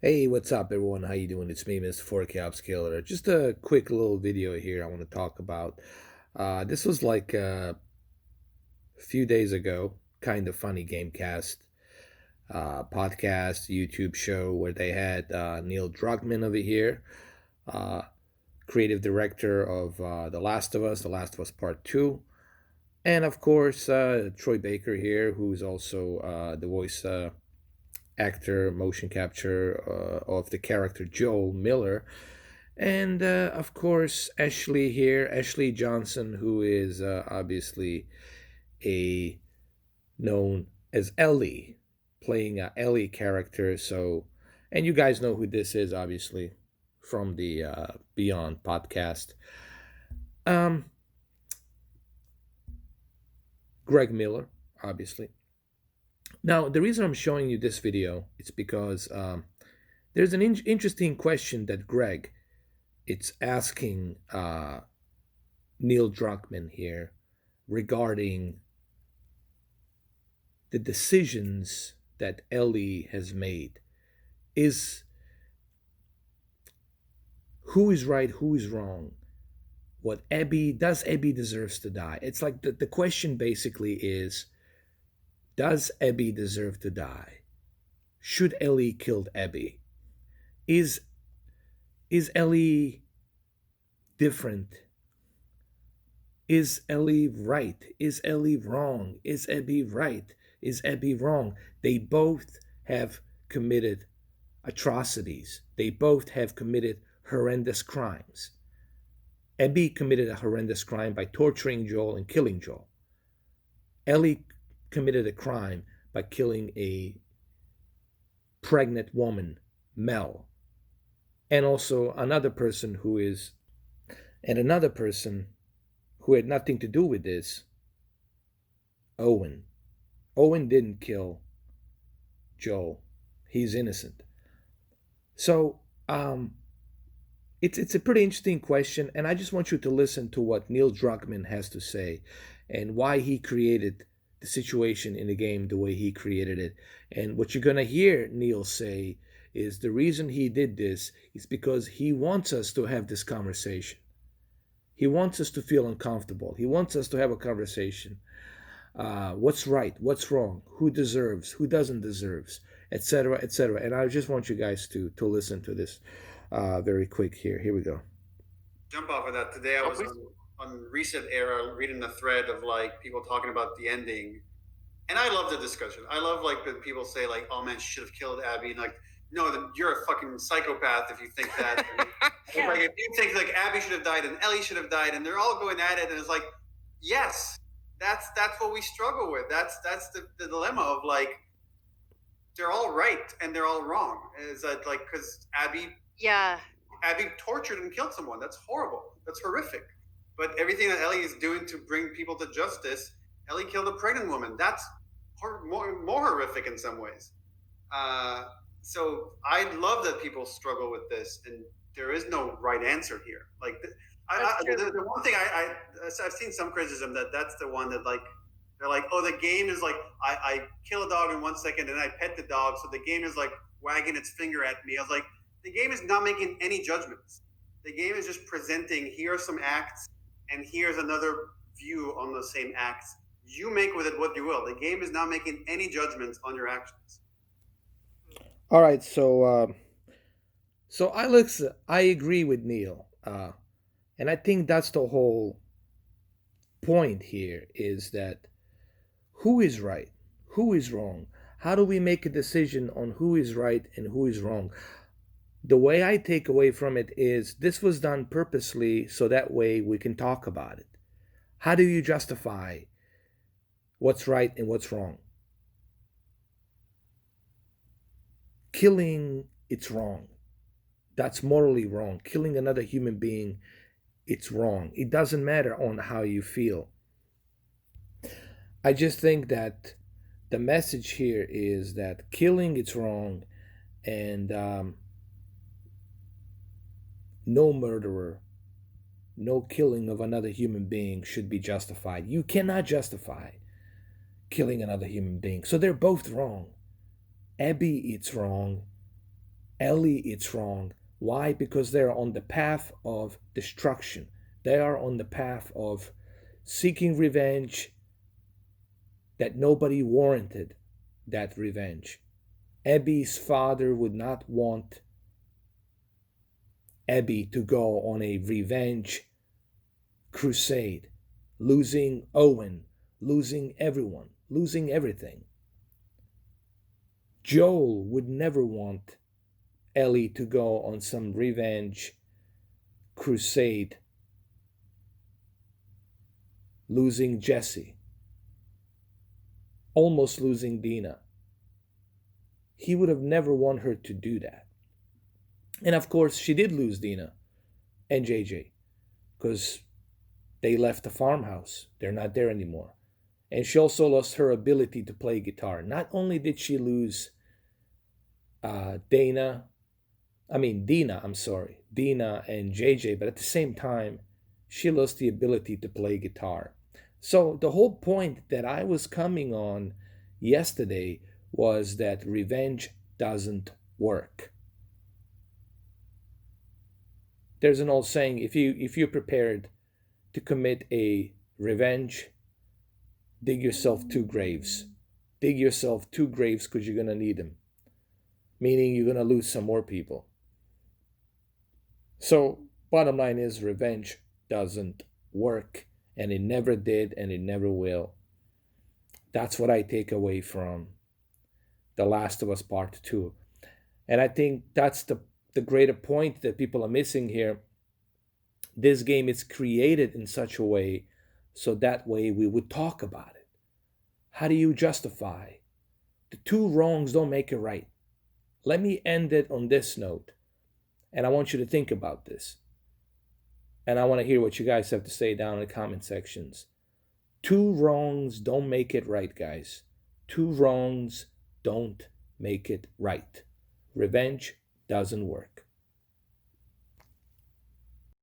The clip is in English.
Hey, what's up, everyone? How you doing? It's me, Mr. 4K Upscaler. Just a quick little video here I want to talk about. This was like a few days ago, kind of funny Gamecast podcast, YouTube show where they had Neil Druckman over here, uh, creative director of The Last of Us Part 2, and of course, Troy Baker here, who's also the voice actor, motion capture of the character Joel Miller. And of course, Ashley here, Ashley Johnson, who is obviously a known as Ellie, playing a Ellie character. So, and you guys know who this is, obviously, from the Beyond podcast. Um, Gregg Miller, obviously. Now, the reason I'm showing you this video is because there's an interesting question that Greg it's asking Neil Druckman here regarding the decisions that Ellie has made. Is who is right, who is wrong? What Abby does Abby deserves to die? It's like the question basically is, does Abby deserve to die? Should Ellie killed Abby? Is is Ellie different? Is Ellie right? Is Ellie wrong? Is Abby right? Is Abby wrong? They both have committed atrocities. They both have committed horrendous crimes. Abby committed a horrendous crime by torturing Joel and killing Joel. Ellie committed a crime by killing a pregnant woman, Mel, and also another person who had nothing to do with this, Owen. Owen didn't kill Joel. He's innocent. So it's a pretty interesting question, and I just want you to listen to what Neil Druckman has to say and why he created the situation in the game the way he created it. And what you're gonna hear Neil say is the reason he did this is because he wants us to have this conversation. He wants us to feel uncomfortable. He wants us to have a conversation. What's right? What's wrong? Who deserves? Who doesn't deserves? Etc. Etc. And I just want you guys to listen to this very quick here. Here we go. Jump off of that. Today I was on recent era reading the thread of like people talking about the ending, and I love the discussion. I love like when people say like, "Oh man, she should have killed Abby," and like, no, you're a fucking psychopath if you think that. Yeah. Like if you think like Abby should have died and Ellie should have died, and they're all going at it, and it's like, yes, that's what we struggle with. That's the dilemma of like they're all right and they're all wrong. Is that like because Yeah. Abby tortured and killed someone. That's horrible. That's horrific. But everything that Ellie is doing to bring people to justice, Ellie killed a pregnant woman. That's more horrific in some ways. So I love that people struggle with this, and there is no right answer here. Like the one thing I've seen some criticism that's the one that like they're like, oh, the game is like I kill a dog in 1 second and I pet the dog, so the game is like wagging its finger at me. I was like, the game is not making any judgments. The game is just presenting here are some acts and here's another view on the same acts. You make with it what you will. The game is not making any judgments on your actions. All right, so I agree with Neil, and I think that's the whole point here is that who is right, who is wrong. How do we make a decision on who is right and who is wrong? The way I take away from it is this was done purposely so that way we can talk about it. How do you justify what's right and what's wrong? Killing, it's wrong. That's morally wrong. Killing another human being, it's wrong. It doesn't matter on how you feel. I just think that the message here is that killing, it's wrong, and no murderer, no killing of another human being should be justified. You cannot justify killing another human being. So they're both wrong. Abby, it's wrong. Ellie, it's wrong. Why? Because they're on the path of destruction. They are on the path of seeking revenge that nobody warranted that revenge. Abby's father would not want Abby to go on a revenge crusade, losing Owen, losing everyone, losing everything. Joel would never want Ellie to go on some revenge crusade, losing Jesse, almost losing Dina. He would have never wanted her to do that. And of course, she did lose Dina and JJ because they left the farmhouse. They're not there anymore. And she also lost her ability to play guitar. Not only did she lose Dina, I'm sorry, Dina and JJ, but at the same time, she lost the ability to play guitar. So the whole point that I was coming on yesterday was that revenge doesn't work. There's an old saying, if you're prepared to commit a revenge, dig yourself two graves. Dig yourself two graves because you're going to need them, meaning you're going to lose some more people. So, bottom line is revenge doesn't work, and it never did, and it never will. That's what I take away from The Last of Us Part 2. And I think that's the greater point that people are missing here. This game is created in such a way so that way we would talk about it. How do you justify? The two wrongs don't make it right. Let me end it on this note. And I want you to think about this. And I want to hear what you guys have to say down in the comment sections. Two wrongs don't make it right, guys. Two wrongs don't make it right. Revenge doesn't work.